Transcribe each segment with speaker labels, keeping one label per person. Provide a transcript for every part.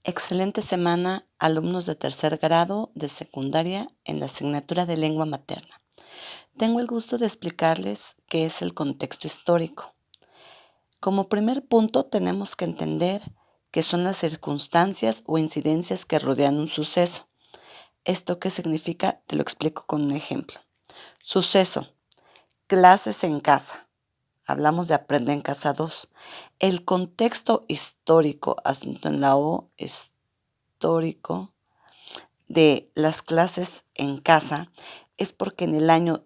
Speaker 1: Excelente semana, alumnos de tercer grado de secundaria en la asignatura de lengua materna. Tengo el gusto de explicarles qué es el contexto histórico. Como primer punto, tenemos que entender qué son las circunstancias o incidencias que rodean un suceso. ¿Esto qué significa? Te lo explico con un ejemplo. Suceso, clases en casa. Hablamos de Aprende en Casa 2. El contexto histórico, acento en la O, histórico, de las clases en casa es porque en el año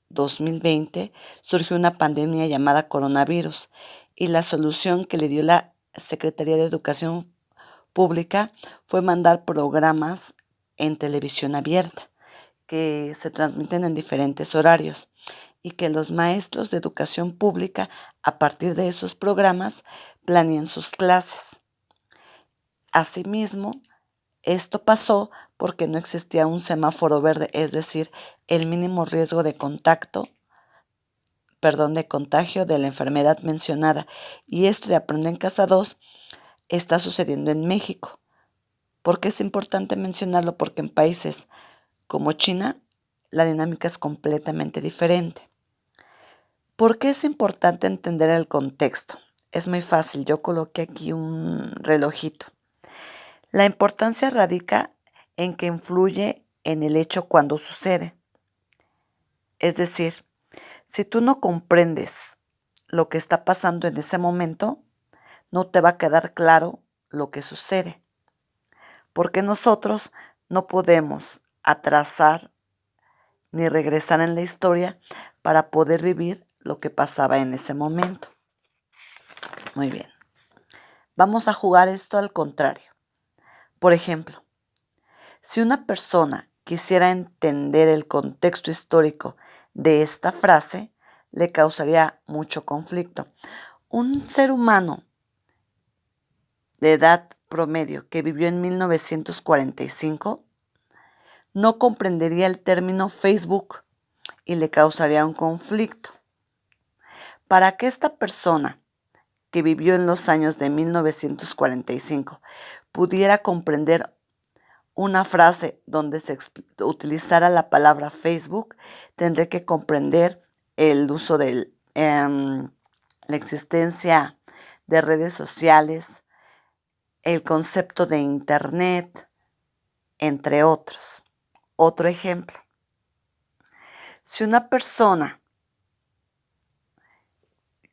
Speaker 1: 2020 surgió una pandemia llamada coronavirus y la solución que le dio la Secretaría de Educación Pública fue mandar programas en televisión abierta que se transmiten en diferentes horarios y que los maestros de educación pública a partir de esos programas planean sus clases. Asimismo, esto pasó porque no existía un semáforo verde, es decir, el mínimo riesgo de contagio de la enfermedad mencionada. Y esto de Aprende en Casa 2 está sucediendo en México. ¿Por qué es importante mencionarlo? Porque en países como China, la dinámica es completamente diferente. ¿Por qué es importante entender el contexto? Es muy fácil, yo coloqué aquí un relojito. La importancia radica en que influye en el hecho cuando sucede. Es decir, si tú no comprendes lo que está pasando en ese momento, no te va a quedar claro lo que sucede. Porque nosotros no podemos atrasar ni regresar en la historia para poder vivir lo que pasaba en ese momento. Muy bien. Vamos a jugar esto al contrario. Por ejemplo, si una persona quisiera entender el contexto histórico de esta frase, le causaría mucho conflicto. Un ser humano de edad promedio que vivió en 1945 no comprendería el término Facebook y le causaría un conflicto. Para que esta persona que vivió en los años de 1945 pudiera comprender una frase donde se utilizara la palabra Facebook, tendré que comprender el uso de la existencia de redes sociales, el concepto de Internet, entre otros. Otro ejemplo. Si una persona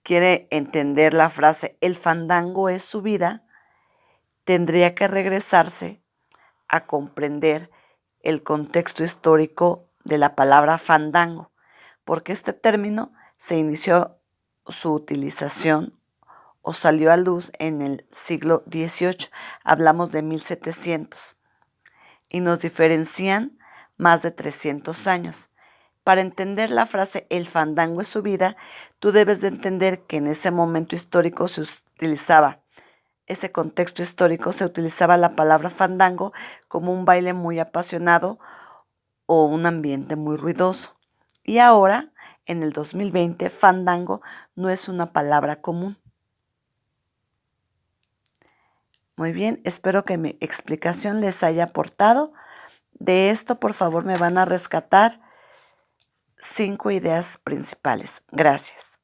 Speaker 1: quiere entender la frase "el fandango es su vida", tendría que regresarse a comprender el contexto histórico de la palabra fandango, porque este término se inició su utilización o salió a luz en el siglo XVIII, hablamos de 1700, y nos diferencian más de 300 años. Para entender la frase "el fandango es su vida", tú debes de entender que en ese momento histórico ese contexto histórico se utilizaba la palabra fandango como un baile muy apasionado o un ambiente muy ruidoso. Y ahora, en el 2020, fandango no es una palabra común. Muy bien, espero que mi explicación les haya aportado. De esto, por favor, me van a rescatar 5 ideas principales. Gracias.